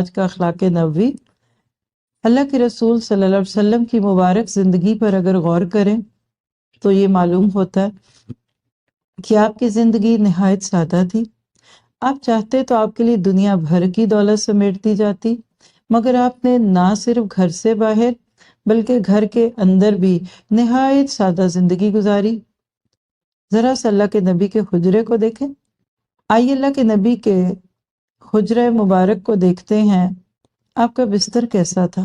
آج کا اخلاق نبوی، اللہ کے رسول صلی اللہ علیہ وسلم کی مبارک زندگی پر اگر غور کریں تو یہ معلوم ہوتا ہے کہ آپ کی زندگی نہایت سادہ تھی۔ آپ چاہتے تو آپ کے لیے دنیا بھر کی دولت سمیٹ دی جاتی، مگر آپ نے نہ صرف گھر سے باہر بلکہ گھر کے اندر بھی نہایت سادہ زندگی گزاری۔ ذرا سا اللہ کے نبی کے حجرے کو دیکھیں۔ آئیے اللہ کے نبی کے حجرہ مبارک کو دیکھتے ہیں، آپ کا بستر کیسا تھا؟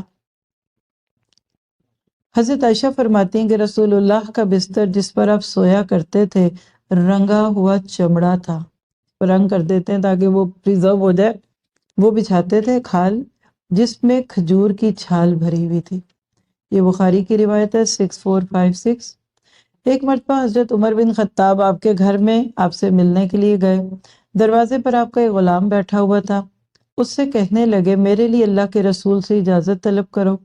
حضرت عائشہ فرماتی ہیں کہ رسول اللہ کا بستر جس پر آپ سویا کرتے تھے رنگا ہوا چمڑا تھا، رنگ کر دیتے ہیں تاکہ وہ پریزرو ہو جائے، وہ بچھاتے تھے کھال جس میں کھجور کی چھال بھری ہوئی تھی۔ یہ بخاری کی روایت ہے 6456۔ ایک مرتبہ حضرت عمر بن خطاب آپ کے گھر میں آپ سے ملنے کے لیے گئے۔ دروازے پر آپ کا ایک غلام بیٹھا ہوا تھا، اس سے کہنے لگے میرے لیے اللہ کے رسول سے اجازت طلب کرو۔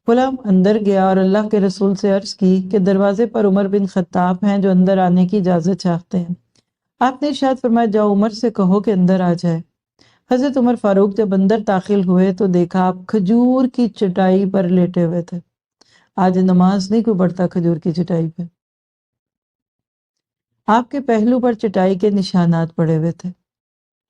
غلام اندر گیا اور اللہ کے رسول سے عرض کی کہ دروازے پر عمر بن خطاب ہیں جو اندر آنے کی اجازت چاہتے ہیں۔ آپ نے ارشاد فرمایا جاؤ عمر سے کہو کہ اندر آ جائے۔ حضرت عمر فاروق جب اندر داخل ہوئے تو دیکھا آپ کھجور کی چٹائی پر لیٹے ہوئے تھے۔ آج نماز نہیں کوئی پڑھتا کھجور کی چٹائی پہ۔ آپ کے پہلو پر چٹائی کے نشانات پڑے ہوئے تھے۔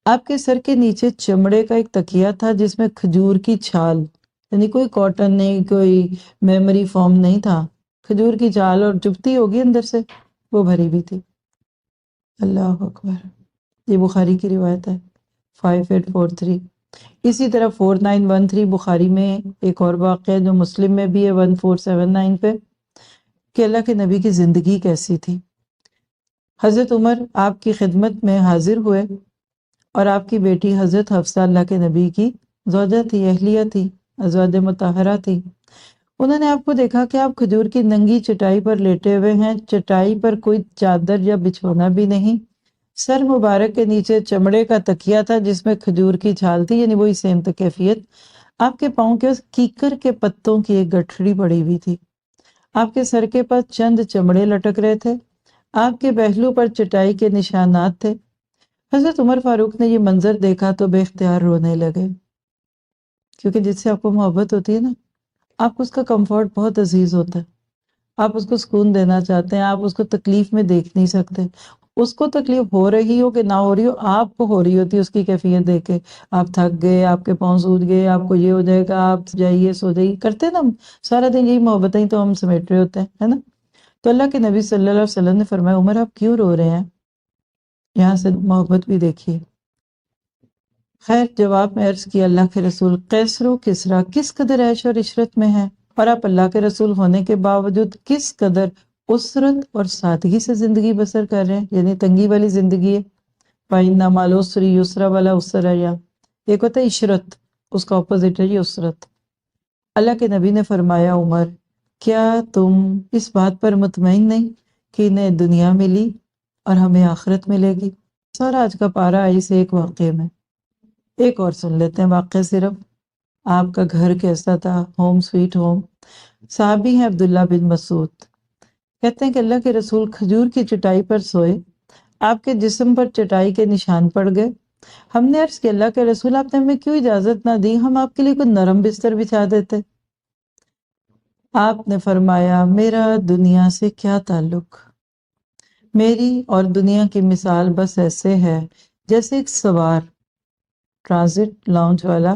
آپ کے سر کے نیچے چمڑے کا ایک تکیہ تھا جس میں کھجور کی چھال، یعنی کوئی کاٹن نہیں، کوئی میموری فارم نہیں تھا، کھجور کی چھال اور چبھتی ہوگی اندر سے، وہ بھری ہوئی تھی۔ اللہ اکبر۔ یہ بخاری کی روایت ہے 5843۔ اسی طرح 4913 بخاری میں ایک اور واقعہ جو مسلم میں بھی ہے 1479 پہ، کہ اللہ کے نبی کی زندگی کیسی تھی۔ حضرت عمر آپ کی خدمت میں حاضر ہوئے اور آپ کی بیٹی حضرت حفصہ اللہ کے نبی کی زوجہ تھی، اہلیہ تھی، ازواج مطہرہ تھی۔ انہوں نے آپ کو دیکھا کہ آپ کھجور کی ننگی چٹائی پر لیٹے ہوئے ہیں، چٹائی پر کوئی چادر یا بچھونا بھی نہیں، سر مبارک کے نیچے چمڑے کا تکیہ تھا جس میں کھجور کی چھال تھی، یعنی وہی سیم کیفیت۔ آپ کے پاؤں کے کیکر کے پتوں کی ایک گٹھڑی پڑی ہوئی تھی۔ آپ کے سر کے پاس چند چمڑے لٹک رہے تھے، آپ کے پہلو پر چٹائی کے نشانات تھے۔ حضرت عمر فاروق نے یہ منظر دیکھا تو بے اختیار رونے لگے، کیونکہ جس سے آپ کو محبت ہوتی ہے نا، آپ کو اس کا کمفرٹ بہت عزیز ہوتا ہے، آپ اس کو سکون دینا چاہتے ہیں، آپ اس کو تکلیف میں دیکھ نہیں سکتے۔ اس کو تکلیف ہو رہی ہو کہ نہ ہو رہی ہو، آپ کو ہو رہی ہوتی ہے اس کی کیفیت دیکھ کے۔ آپ تھک گئے، آپ کے پاؤں سوج گئے، آپ کو یہ ہو جائے گا، آپ جائیے سو جائیے، کرتے نا ہم سارا دن یہی محبتیں تو ہم سمیٹ رہے ہوتے ہیں، ہے نا۔ تو اللہ کے نبی صلی اللہ علیہ وسلم نے فرمایا عمر آپ کیوں رو رہے ہیں؟ یہاں سے محبت بھی دیکھیے۔ خیر جواب میں عرض کیا اللہ کے رسول قیصر و کسریٰ کس قدر عیش اور عشرت میں ہیں، اور آپ اللہ کے رسول ہونے کے باوجود کس قدر اسرت اور سادگی سے زندگی بسر کر رہے ہیں، یعنی تنگی والی زندگی ہے۔ فَإِنَّ مَعَ الْعُسْرِ يُسْرًا وَلَا عُسْرَ یا ایک ہوتا ہے عشرت، اس کا اپوزٹ ہے یہ اسرت۔ اللہ کے نبی نے فرمایا عمر کیا تم اس بات پر مطمئن نہیں کہ انہیں دنیا ملی اور ہمیں آخرت ملے گی؟ سارا آج کا پارا ہے اس ایک واقعے میں۔ ایک اور سن لیتے ہیں واقعہ صرف، آپ کا گھر کیسا تھا، ہوم سویٹ ہوم۔ صحابی ہیں عبداللہ بن مسعود، کہتے ہیں کہ اللہ کے رسول کھجور کی چٹائی پر سوئے، آپ کے جسم پر چٹائی کے نشان پڑ گئے۔ ہم نے عرض کہ اللہ کے رسول آپ نے ہمیں کیوں اجازت نہ دی، ہم آپ کے لیے کوئی نرم بستر بچھا دیتے۔ آپ نے فرمایا میرا دنیا سے کیا تعلق، میری اور دنیا کی مثال بس ایسے ہے جیسے ایک سوار ٹرانزٹ لاؤنج والا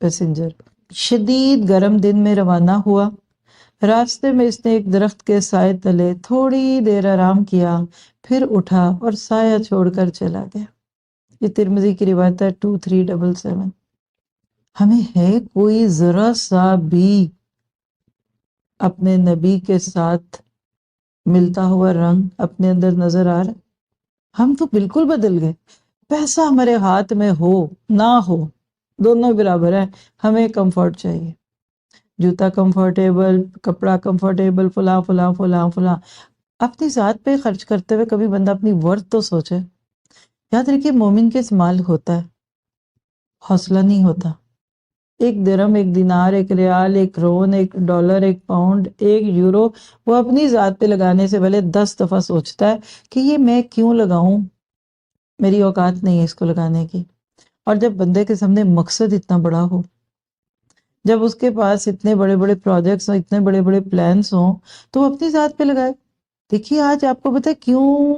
پیسنجر شدید گرم دن میں روانہ ہوا، راستے میں اس نے ایک درخت کے سائے تلے تھوڑی دیر آرام کیا، پھر اٹھا اور سایہ چھوڑ کر چلا گیا۔ یہ ترمذی کی روایت ہے 2377۔ ہمیں ہے کوئی ذرا سا بھی اپنے نبی کے ساتھ ملتا ہوا رنگ اپنے اندر نظر آ رہا؟ ہم تو بالکل بدل گئے۔ پیسہ ہمارے ہاتھ میں ہو نہ ہو دونوں برابر ہے، ہمیں کمفرٹ چاہیے، جوتا کمفرٹیبل، کپڑا کمفرٹیبل، فلاں فلاں فلاں فلاں۔ اپنی ذات پہ خرچ کرتے ہوئے کبھی بندہ اپنی ورث تو سوچے۔ یاد رکھیے مومن کے مال ہوتا ہے، حوصلہ نہیں ہوتا۔ ایک درہم، ایک دینار، ایک ریال، ایک رون، ایک ڈالر، ایک پاؤنڈ، ایک یورو، وہ اپنی ذات پہ لگانے سے پہلے 10 دفعہ سوچتا ہے کہ یہ میں کیوں لگاؤں، میری اوقات نہیں ہے اس کو لگانے کی۔ اور جب بندے کے سامنے مقصد اتنا بڑا ہو، جب اس کے پاس اتنے بڑے بڑے پروجیکٹس ہوں، اتنے بڑے بڑے پلانس ہوں، تو وہ اپنی ذات پہ لگائے۔ دیکھیے آج آپ کو پتہ ہے کیوں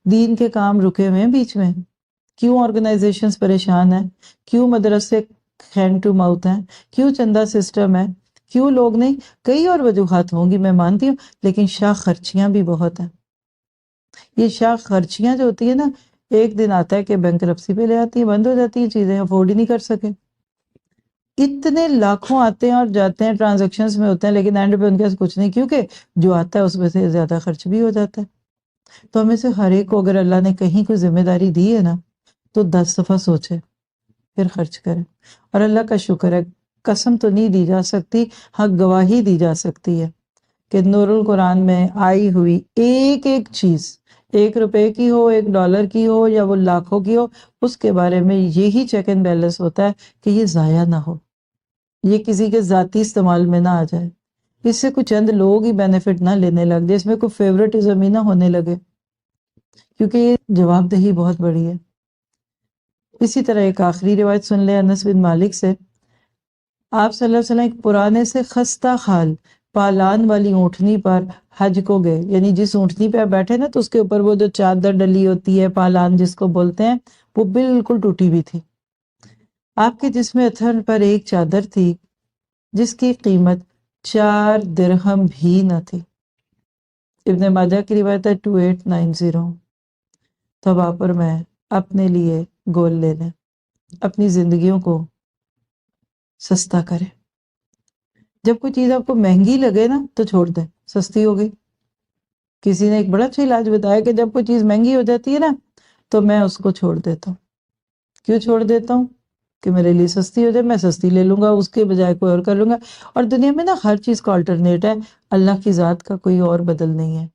دین کے کام رکے ہوئے ہیں بیچ میں، کیوں آرگنائزیشنز پریشان ہیں، کیوں مدرسے ہینڈ ٹو ماؤتھ ہیں، کیوں چندہ سسٹم ہے، کیوں لوگ نہیں، کئی اور وجوہات ہوں گی میں مانتی ہوں، لیکن شاہ خرچیاں بھی بہت ہیں۔ یہ شاہ خرچیاں جو ہوتی ہے نا، ایک دن آتا ہے کہ بینکرپسی پہ لے آتی ہیں، بند ہو جاتی ہیں، چیزیں افورڈ ہی نہیں کر سکے۔ اتنے لاکھوں آتے ہیں اور جاتے ہیں، ٹرانزیکشنز میں ہوتے ہیں، لیکن اینڈ پہ ان کے پاس کچھ نہیں، کیونکہ جو آتا ہے اس میں سے زیادہ خرچ بھی ہو جاتا ہے۔ تو ہمیں سے ہر ایک کو اگر اللہ نے کہیں کوئی ذمہ داری دی ہے نا، تو 10 دفعہ سوچے پھر خرچ کرے۔ اور اللہ کا شکر ہے، قسم تو نہیں دی جا سکتی، ہاں گواہی دی جا سکتی ہے کہ نور القرآن میں آئی ہوئی ایک ایک چیز، 1 روپے کی ہو، $1 کی ہو، یا وہ لاکھوں کی ہو، اس کے بارے میں یہی چیک اینڈ بیلنس ہوتا ہے کہ یہ ضائع نہ ہو، یہ کسی کے ذاتی استعمال میں نہ آ جائے، اس سے کچھ چند لوگ ہی بینیفٹ نہ لینے لگ جائے، اس میں کوئی فیوریٹزم ہی نہ ہونے لگے، کیونکہ یہ جواب دہی بہت بڑی ہے۔ اسی طرح ایک آخری روایت سن لیں انس بن مالک سے۔ آپ صلی اللہ علیہ وسلم ایک پرانے سے خستہ حال پالان والی اونٹنی پر حج کو گئے، یعنی جس اونٹنی پہ آپ بیٹھے نا، تو اس کے اوپر وہ جو چادر ڈلی ہوتی ہے، پالان جس کو بولتے ہیں، وہ بالکل ٹوٹی ہوئی تھی۔ آپ کے جسم اتھر پر ایک چادر تھی جس کی قیمت 4 درہم بھی نہ تھی۔ ابن ماجہ کی روایت ہے 2890۔ تب آپ اور میں اپنے لیے گول لے لیں، اپنی زندگیوں کو سستا کریں۔ جب کوئی چیز آپ کو مہنگی لگے نا تو چھوڑ دیں، سستی ہو گئی۔ کسی نے ایک بڑا اچھا علاج بتایا کہ جب کوئی چیز مہنگی ہو جاتی ہے نا، تو میں اس کو چھوڑ دیتا ہوں۔ کیوں چھوڑ دیتا ہوں؟ کہ میرے لیے سستی ہو جائے، میں سستی لے لوں گا، اس کے بجائے کوئی اور کر لوں گا۔ اور دنیا میں نا ہر چیز کا آلٹرنیٹ ہے، اللہ کی ذات کا کوئی اور بدل نہیں ہے۔